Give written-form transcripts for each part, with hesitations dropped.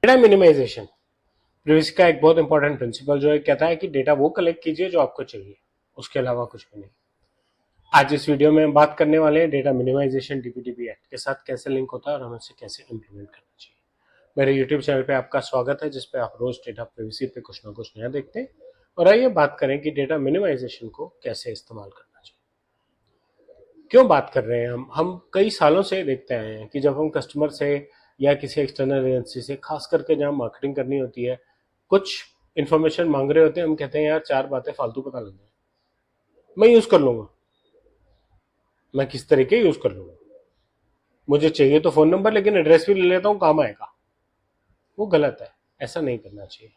Data minimisation privacy का एक बहुत इंपॉर्टेंट प्रिंसिपल जो है कहता है कि डेटा वो कलेक्ट कीजिए जो आपको चाहिए, उसके अलावा कुछ भी नहीं। आज इस वीडियो में हम बात करने वाले हैं डेटा मिनिमाइजेशन डीपीडीपी एक्ट के साथ कैसे लिंक होता है और हमें इसे कैसे इंप्लीमेंट करना चाहिए। मेरे यूट्यूब चैनल पे आपका स्वागत है, जिसपे आप रोज डेटा प्रिवेसी पे कुछ ना कुछ नया देखते हैं। और आइए बात करें कि डेटा मिनिमाइजेशन को कैसे इस्तेमाल करना चाहिए। क्यों बात कर रहे हैं हम कई सालों से देखते आए हैं कि जब हम कस्टमर से या किसी एक्सटर्नल एजेंसी से, खास करके जहाँ मार्केटिंग करनी होती है, कुछ इन्फॉर्मेशन मांग रहे होते हैं, हम कहते हैं यार 4 बातें फालतू पता लग जाए, मैं यूज कर लूंगा, मैं किस तरीके यूज कर लूंगा, मुझे चाहिए तो फोन नंबर, लेकिन एड्रेस भी ले लेता हूँ, काम आएगा। वो गलत है, ऐसा नहीं करना चाहिए।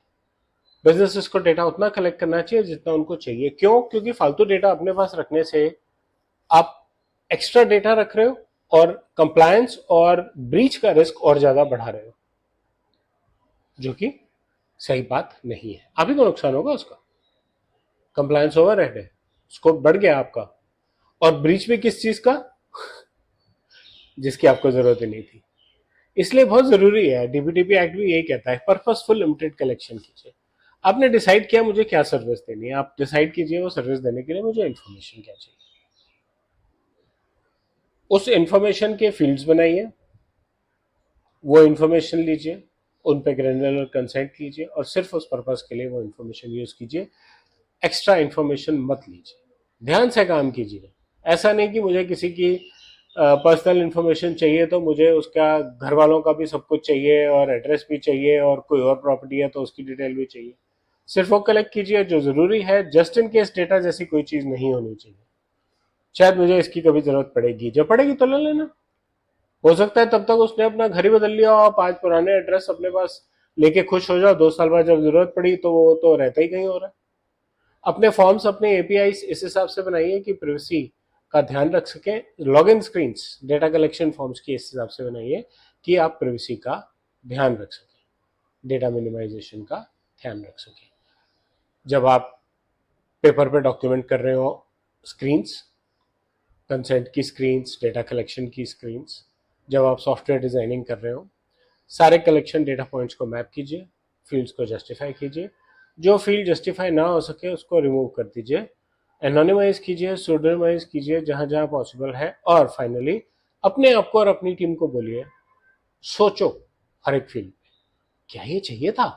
बिजनेसेस को डेटा उतना कलेक्ट करना चाहिए जितना उनको चाहिए। क्यों? क्योंकि फालतू डेटा अपने पास रखने से आप एक्स्ट्रा डेटा रख रहे हो और कंप्लायंस और ब्रीच का रिस्क और ज्यादा बढ़ा रहे हो, जो कि सही बात नहीं है। आप ही को नुकसान होगा उसका। कंप्लायंस ओवर है, स्कोप बढ़ गया आपका, और ब्रीच भी किस चीज का? जिसकी आपको जरूरत ही नहीं थी। इसलिए बहुत जरूरी है, डीपीडीपी एक्ट भी यही कहता है, पर्पसफुल लिमिटेड कलेक्शन कीजिए। आपने डिसाइड किया मुझे क्या सर्विस देनी है, आप डिसाइड कीजिए वो सर्विस देने के लिए मुझे इन्फॉर्मेशन क्या चाहिए। उस इन्फॉर्मेशन के फील्ड्स बनाइए, वो इन्फॉर्मेशन लीजिए, उन पे ग्रेनुलर कंसेंट कीजिए और सिर्फ उस पर्पस के लिए वो इन्फॉर्मेशन यूज कीजिए। एक्स्ट्रा इन्फॉर्मेशन मत लीजिए, ध्यान से काम कीजिए। ऐसा नहीं कि मुझे किसी की पर्सनल इन्फॉर्मेशन चाहिए तो मुझे उसका घर वालों का भी सब कुछ चाहिए और एड्रेस भी चाहिए और कोई और प्रॉपर्टी है तो उसकी डिटेल भी चाहिए। सिर्फ वो कलेक्ट कीजिए जो जरूरी है। जस्ट इन केस डेटा जैसी कोई चीज नहीं होनी चाहिए। शायद मुझे इसकी कभी जरूरत पड़ेगी, जब पड़ेगी तो ले लेना। हो सकता है तब तक उसने अपना घर ही बदल लिया और 5 पुराने एड्रेस अपने पास लेके खुश हो जाओ, 2 साल बाद जब जरूरत पड़ी तो वो तो रहता ही कहीं हो रहा है। अपने फॉर्म्स, अपने एपीआई इस हिसाब से बनाइए कि प्रिवेसी का ध्यान रख सके। Login screens data collection forms की इस हिसाब से बनाइए कि आप प्रिवेसी का ध्यान रख सके, डेटा मिनिमाइजेशन का ध्यान रख सके। जब आप पेपर पे डॉक्यूमेंट कर रहे हो, स्क्रीन्स, कंसेंट की स्क्रीन्स, डेटा कलेक्शन की स्क्रीन्स, जब आप सॉफ्टवेयर डिजाइनिंग कर रहे हो, सारे कलेक्शन डेटा पॉइंट्स को मैप कीजिए, फील्ड्स को जस्टिफाई कीजिए। जो फील्ड जस्टिफाई ना हो सके उसको रिमूव कर दीजिए, एनोनिमाइज कीजिए, सूडोनिमाइज कीजिए जहां जहां पॉसिबल है। और फाइनली अपने आप को और अपनी टीम को बोलिए, सोचो हर एक फील्ड में, क्या ये चाहिए था?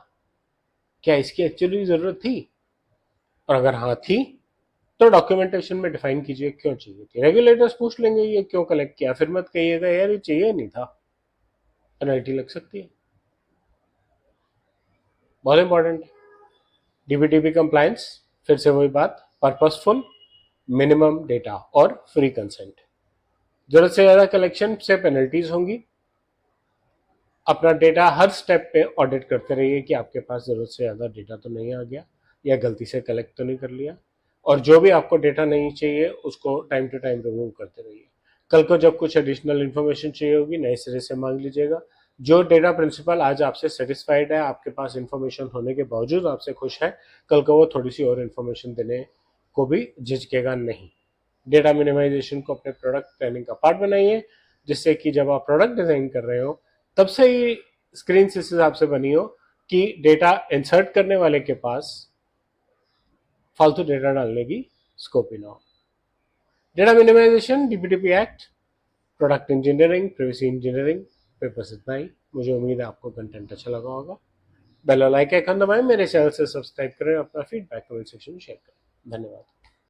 क्या इसकी एक्चुअली जरूरत थी? और अगर हाँ थी तो डॉक्यूमेंटेशन में डिफाइन कीजिए क्यों चाहिए थी। रेगुलेटर्स पूछ लेंगे ये क्यों कलेक्ट किया, फिर मत कहिएगा यार ये चाहिए नहीं था, पेनल्टी लग सकती है। बहुत इंपॉर्टेंट है डीबीटीपी कंप्लायंस। फिर से वही बात, पर्पसफुल, मिनिमम डेटा और फ्री कंसेंट। जरूरत से ज्यादा कलेक्शन से पेनल्टीज होंगी। अपना डेटा हर स्टेप पे ऑडिट करते रहिए कि आपके पास जरूरत से ज्यादा डेटा तो नहीं आ गया या गलती से कलेक्ट तो नहीं कर लिया। और जो भी आपको डेटा नहीं चाहिए उसको टाइम टू टाइम रिमूव करते रहिए। कल को जब कुछ एडिशनल इन्फॉर्मेशन चाहिए होगी नए सिरे से मांग लीजिएगा। जो डेटा प्रिंसिपल आज आपसे सेटिस्फाइड है, आपके पास इन्फॉर्मेशन होने के बावजूद आपसे खुश है, कल को वो थोड़ी सी और इन्फॉर्मेशन देने को भी झिझकेगा नहीं। डेटा मिनिमाइजेशन को अपने प्रोडक्ट प्लानिंग का पार्ट बनाइए, जिससे कि जब आप प्रोडक्ट डिजाइन कर रहे हो तब से ही स्क्रीन इस हिसाब से बनी हो कि डेटा इंसर्ट करने वाले के पास फालतू डेटा डालने की स्कोप ही ना हो। Data minimization DPDP act, product engineering, privacy engineering पे बस इतना ही। मुझे उम्मीद है आपको कंटेंट अच्छा लगा होगा। बेल और लाइक आइकन दबाएं, मेरे चैनल से सब्सक्राइब करें, अपना फीडबैक कमेंट सेक्शन में शेयर करें। धन्यवाद।